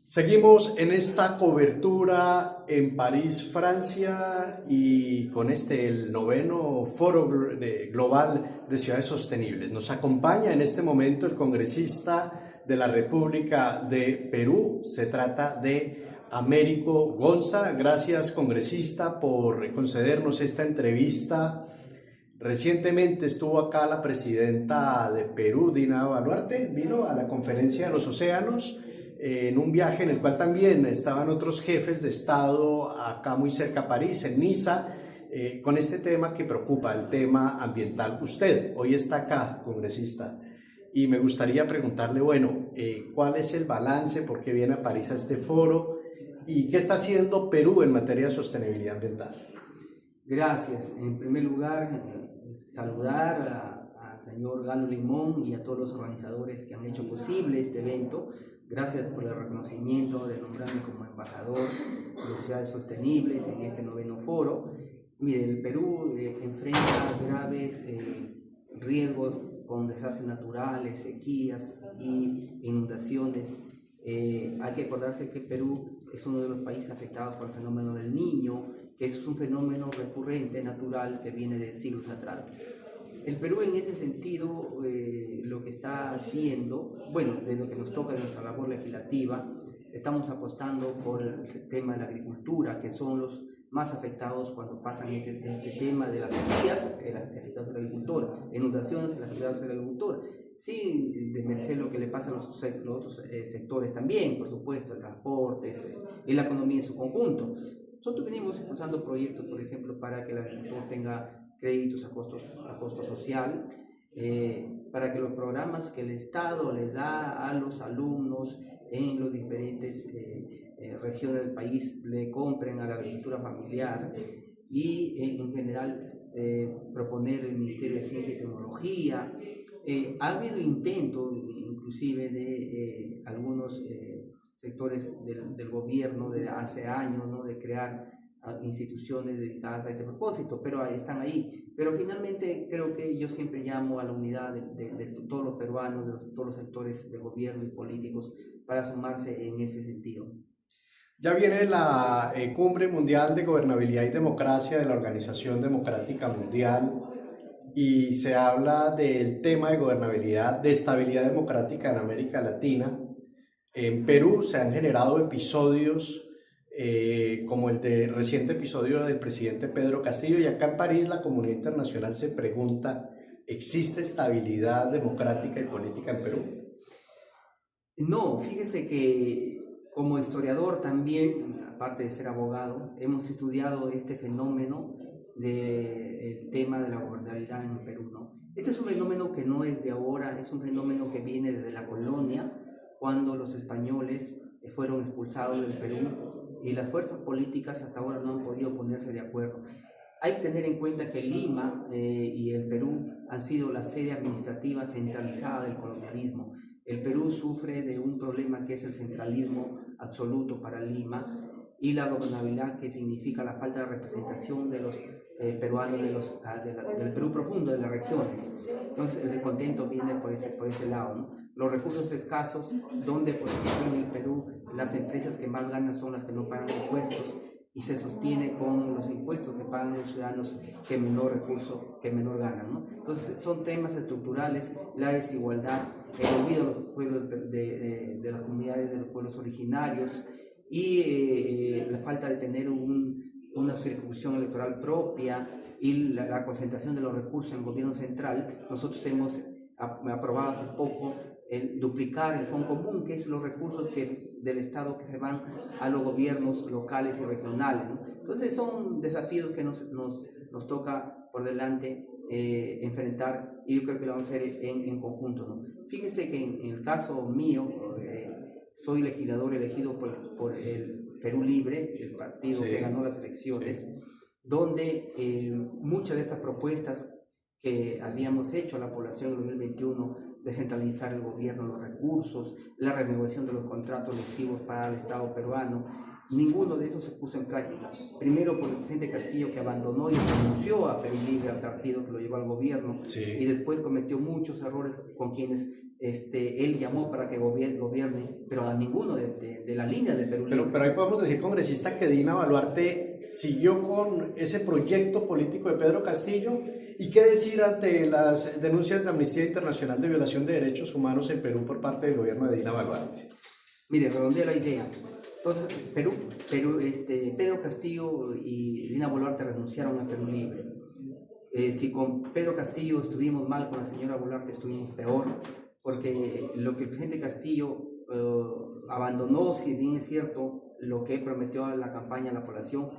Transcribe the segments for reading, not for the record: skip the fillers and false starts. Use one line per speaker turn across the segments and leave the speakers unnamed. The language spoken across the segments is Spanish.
Seguimos en esta cobertura en París, Francia, y con el noveno Foro Global de Ciudades Sostenibles. Nos acompaña en este momento el congresista de la República de Perú. Se trata de Américo Gonza. Gracias, congresista, por concedernos esta entrevista. Recientemente estuvo acá la presidenta de Perú, Dina Boluarte, vino a la Conferencia de los Océanos en un viaje en el cual también estaban otros jefes de Estado acá muy cerca a París, en Niza, con este tema que preocupa, el tema ambiental. Usted hoy está acá, congresista, y me gustaría preguntarle, bueno, ¿cuál es el balance? ¿Por qué viene a París a este foro? ¿Y qué está haciendo Perú en materia de sostenibilidad ambiental?
Gracias. En primer lugar, saludar al señor Galo Limón y a todos los organizadores que han hecho posible este evento. Gracias por el reconocimiento de nombrarme como embajador de ciudades sostenibles en este noveno foro. Mire, el Perú enfrenta graves riesgos con desastres naturales, sequías y inundaciones. Hay que acordarse que Perú es uno de los países afectados por el fenómeno del Niño, que es un fenómeno recurrente, natural, que viene de siglos atrás. El Perú en ese sentido lo que está haciendo, bueno, de lo que nos toca de nuestra labor legislativa, estamos apostando por el tema de la agricultura, que son los más afectados cuando pasan este tema de las sequías, afectados a la agricultura, inundaciones, afectados a la agricultura. Sí, de merced lo que le pasa a los otros sectores también, por supuesto, el transporte y la economía en su conjunto. Nosotros venimos impulsando proyectos, por ejemplo, para que el agricultor tenga créditos a costo social, para que los programas que el Estado le da a los alumnos en las diferentes regiones del país le compren a la agricultura familiar y en general proponer el Ministerio de Ciencia y Tecnología. Ha habido intentos inclusive de algunos sectores del gobierno de hace años, ¿no?, de crear instituciones dedicadas a este propósito, pero están ahí. Pero finalmente creo que yo siempre llamo a la unidad de todos los peruanos, de todos los sectores de gobierno y políticos para sumarse en ese sentido.
Ya viene la Cumbre Mundial de Gobernabilidad y Democracia de la Organización Democrática Mundial, y se habla del tema de gobernabilidad, de estabilidad democrática en América Latina. En Perú se han generado episodios como el reciente episodio del presidente Pedro Castillo, y acá en París la comunidad internacional se pregunta: ¿existe estabilidad democrática y política en Perú?
No, fíjese que como historiador también, aparte de ser abogado, hemos estudiado este fenómeno del tema de la gobernabilidad en el Perú, ¿no? Este es un fenómeno que no es de ahora, es un fenómeno que viene desde la colonia, cuando los españoles fueron expulsados del Perú y las fuerzas políticas hasta ahora no han podido ponerse de acuerdo. Hay que tener en cuenta que Lima y el Perú han sido la sede administrativa centralizada del colonialismo. El Perú sufre de un problema que es el centralismo absoluto para Lima y la gobernabilidad, que significa la falta de representación de los peruanos del Perú profundo, de las regiones. Entonces el descontento viene por ese lado, ¿no? Los recursos escasos, donde por ejemplo en el Perú las empresas que más ganan son las que no pagan impuestos, y se sostiene con los impuestos que pagan los ciudadanos que menor recurso, que menor ganan, ¿no? Entonces son temas estructurales, la desigualdad, el olvido de los pueblos, de las comunidades de los pueblos originarios, y la falta de tener una circunscripción electoral propia, y la concentración de los recursos en el gobierno central. Nosotros hemos aprobado hace poco el duplicar el Fondo Común, que es los recursos del Estado que se van a los gobiernos locales y regionales, ¿no? Entonces son desafíos que nos toca por delante enfrentar, y yo creo que lo vamos a hacer en conjunto, ¿no? Fíjese que en el caso mío, soy legislador elegido por el Perú Libre, el partido que ganó las elecciones, donde muchas de estas propuestas que habíamos hecho a la población en 2021, descentralizar el gobierno, los recursos, la renegociación de los contratos lesivos para el Estado peruano, ninguno de esos se puso en práctica. Primero por el presidente Castillo, que abandonó y renunció a Perú Libre, al partido que lo llevó al gobierno, y después cometió muchos errores con quienes él llamó para que gobierne, pero a ninguno de la línea de Perú Libre.
Pero ahí podemos decir, congresista, que Dina Boluarte siguió con ese proyecto político de Pedro Castillo. ¿Y qué decir ante las denuncias de Amnistía Internacional de violación de derechos humanos en Perú por parte del gobierno de Dina Boluarte?
Mire, redondeo la idea. Entonces, Pedro Castillo y Dina Boluarte renunciaron a Perú Libre. Si con Pedro Castillo estuvimos mal, con la señora Boluarte estuvimos peor, porque lo que el presidente Castillo abandonó, si bien es cierto, lo que prometió a la campaña a la población,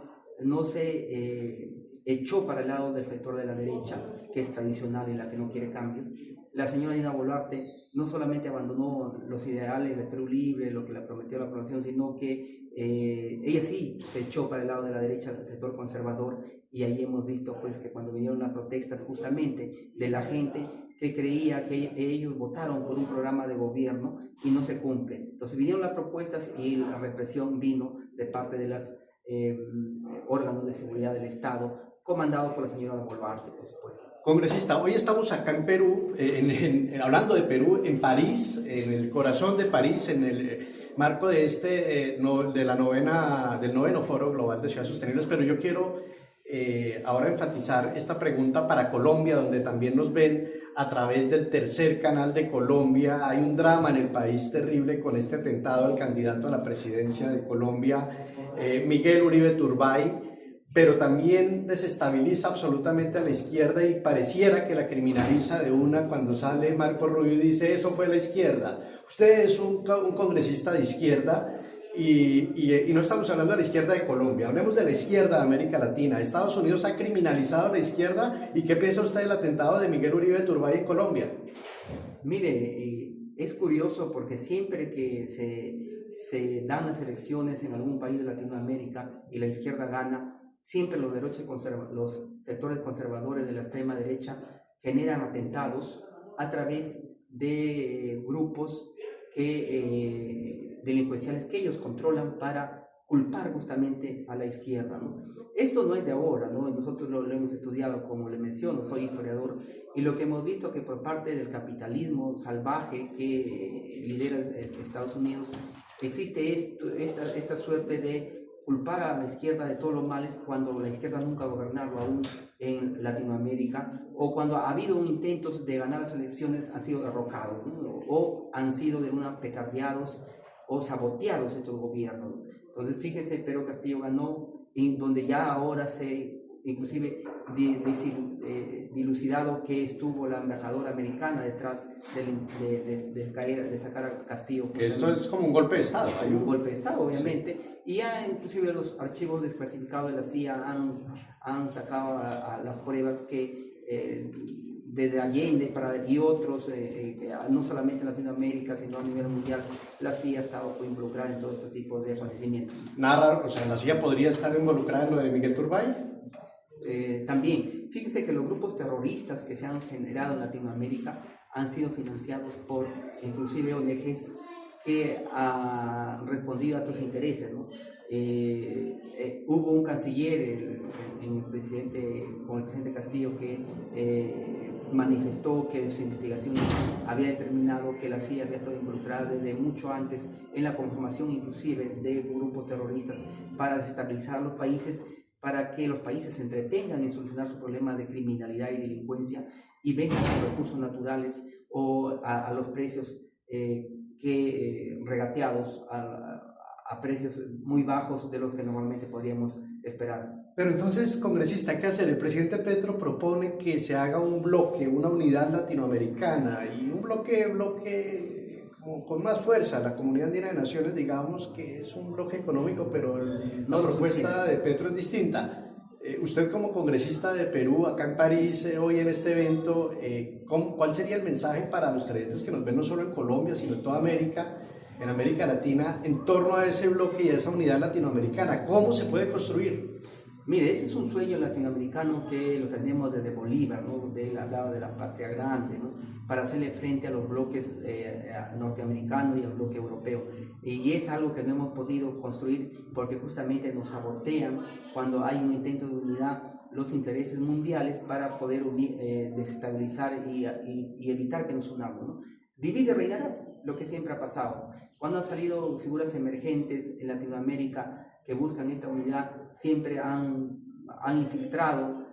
no se echó para el lado del sector de la derecha, que es tradicional y la que no quiere cambios. La señora Dina Boluarte no solamente abandonó los ideales de Perú Libre, lo que le prometió a la población, sino que ella sí se echó para el lado de la derecha, del sector conservador, y ahí hemos visto pues que cuando vinieron las protestas justamente de la gente que creía que ellos votaron por un programa de gobierno y no se cumple. Entonces vinieron las propuestas y la represión vino de parte de los órganos de seguridad del Estado, comandado por la señora Boluarte, por supuesto.
Congresista, hoy estamos acá en Perú, hablando de Perú, en París, en el corazón de París, en el marco de del noveno Foro Global de Ciudades Sostenibles, pero yo quiero ahora enfatizar esta pregunta para Colombia, donde también nos ven a través del tercer canal de Colombia. Hay un drama en el país terrible con este atentado al candidato a la presidencia de Colombia, Miguel Uribe Turbay, pero también desestabiliza absolutamente a la izquierda y pareciera que la criminaliza de una cuando sale Marco Rubio y dice eso fue la izquierda. Usted es un congresista de izquierda y no estamos hablando de la izquierda de Colombia, hablemos de la izquierda de América Latina. Estados Unidos ha criminalizado a la izquierda. ¿Y qué piensa usted del atentado de Miguel Uribe Turbay en Colombia?
Mire, es curioso porque siempre que se dan las elecciones en algún país de Latinoamérica y la izquierda gana, siempre los sectores conservadores de la extrema derecha generan atentados a través de grupos delincuenciales que ellos controlan para culpar justamente a la izquierda, ¿no? Esto no es de ahora, ¿no? Nosotros lo hemos estudiado, como le menciono, soy historiador, y lo que hemos visto que por parte del capitalismo salvaje que lidera Estados Unidos, existe esta suerte de culpar a la izquierda de todos los males cuando la izquierda nunca ha gobernado aún en Latinoamérica, o cuando ha habido intentos de ganar las elecciones han sido derrocados, ¿no? O han sido de una petardeados o saboteados estos gobiernos. Entonces fíjese, Pedro Castillo ganó, en donde ya ahora se inclusive dilucidado que estuvo la embajadora americana detrás de sacar a Castillo.
Que esto es como un golpe de Estado.
Hay un golpe de Estado, obviamente, sí. Y ya inclusive los archivos desclasificados de la CIA han sacado a las pruebas que desde Allende y otros, no solamente en Latinoamérica, sino a nivel mundial, la CIA ha estado involucrada en todo este tipo de acontecimientos.
Nada raro, o sea, ¿la CIA podría estar involucrada en lo de Miguel Turbay?
También, fíjese que los grupos terroristas que se han generado en Latinoamérica han sido financiados por inclusive ONGs que han respondido a otros intereses, ¿no? Hubo un canciller con el presidente Castillo que manifestó que su investigación había determinado que la CIA había estado involucrada desde mucho antes en la conformación inclusive de grupos terroristas para desestabilizar los países, para que los países se entretengan en solucionar sus problemas de criminalidad y delincuencia y vengan a los recursos naturales o a los precios regateados a precios muy bajos de los que normalmente podríamos esperar.
Pero entonces, congresista, ¿qué hacer? El presidente Petro propone que se haga un bloque, una unidad latinoamericana y un bloque con más fuerza. La Comunidad Andina de Naciones, digamos que es un bloque económico, pero la propuesta de Petro es distinta. Usted como congresista de Perú, acá en París, hoy en este evento, ¿cuál sería el mensaje para los televidentes que nos ven no solo en Colombia, sino en toda América, en América Latina, en torno a ese bloque y a esa unidad latinoamericana? ¿Cómo se puede construir?
Mire, ese es un sueño latinoamericano que lo tenemos desde Bolívar, ¿no? Él hablaba de la patria grande, ¿no? Para hacerle frente a los bloques norteamericanos y al bloque europeo. Y es algo que no hemos podido construir porque justamente nos sabotean cuando hay un intento de unidad los intereses mundiales para poder desestabilizar y evitar que nos unamos, ¿no? divide reinarás, lo que siempre ha pasado. Cuando han salido figuras emergentes en Latinoamérica que buscan esta unidad, siempre han infiltrado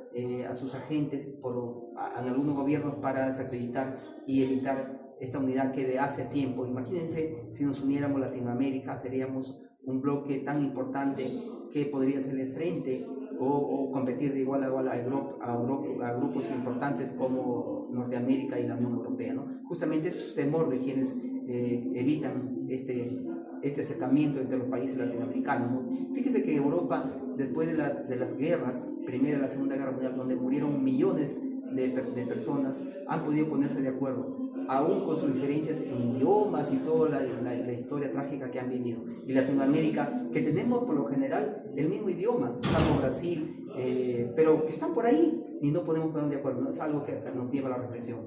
a sus agentes en algunos gobiernos para desacreditar y evitar esta unidad que de hace tiempo. Imagínense si nos uniéramos Latinoamérica, seríamos un bloque tan importante que podría hacerle frente o competir de igual a igual a grupos importantes como Norteamérica y la Unión Europea, ¿no? Justamente es el temor de quienes evitan este acercamiento entre los países latinoamericanos, ¿no? Fíjese que Europa, después de las guerras, Primera y la Segunda Guerra Mundial, donde murieron millones de personas, han podido ponerse de acuerdo, aún con sus diferencias en idiomas y toda la historia trágica que han vivido. Y Latinoamérica, que tenemos por lo general el mismo idioma, salvo Brasil, pero que están por ahí y no podemos ponernos de acuerdo, ¿no? Es algo que nos lleva a la reflexión.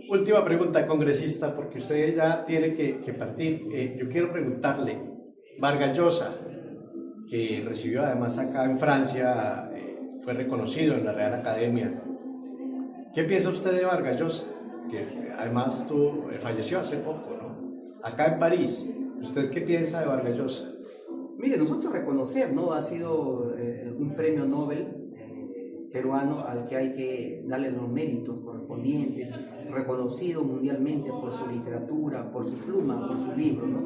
Última pregunta, congresista, porque usted ya tiene que partir. Yo quiero preguntarle, Vargas Llosa, que recibió además acá en Francia, fue reconocido en la Real Academia. ¿Qué piensa usted de Vargas Llosa? Que además falleció hace poco, ¿no? Acá en París, ¿usted qué piensa de Vargas Llosa?
Mire, nosotros reconocer, ¿no? Ha sido un premio Nobel peruano al que hay que darle los méritos correspondientes, reconocido mundialmente por su literatura, por su pluma, por su libro, ¿no?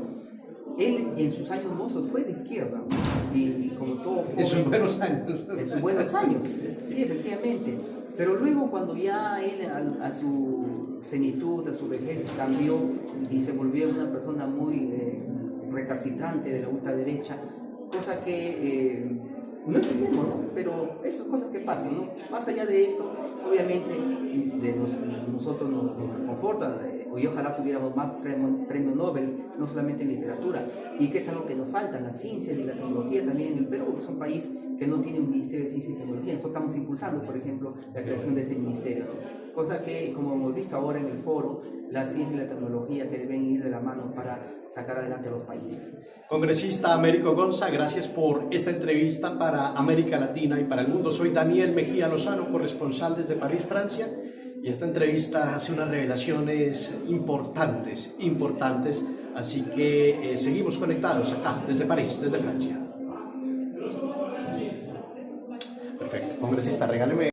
Él en sus años mozos fue de izquierda, y como todo joven,
en sus buenos años.
En sus buenos años, sí, efectivamente. Pero luego cuando ya él a su senitud, a su vejez cambió y se volvió una persona muy recalcitrante de la ultraderecha, cosa que no entendemos, ¿no? Pero esas cosas que pasan, ¿no? Más allá de eso, obviamente nosotros nos conforta, y ojalá tuviéramos más premio Nobel, no solamente en literatura, y que es algo que nos falta en la ciencia y la tecnología también en el Perú, que es un país que no tiene un ministerio de ciencia y tecnología. Nosotros estamos impulsando, por ejemplo, la creación de ese ministerio, ¿no? Cosa que, como hemos visto ahora en el foro, la ciencia y la tecnología que deben ir de la mano para sacar adelante a los países.
Congresista Américo Gonza, gracias por esta entrevista para América Latina y para el mundo. Soy Daniel Mejía Lozano, corresponsal desde París, Francia, y esta entrevista hace unas revelaciones importantes, así que seguimos conectados acá, desde París, desde Francia. Perfecto. Congresista, regáleme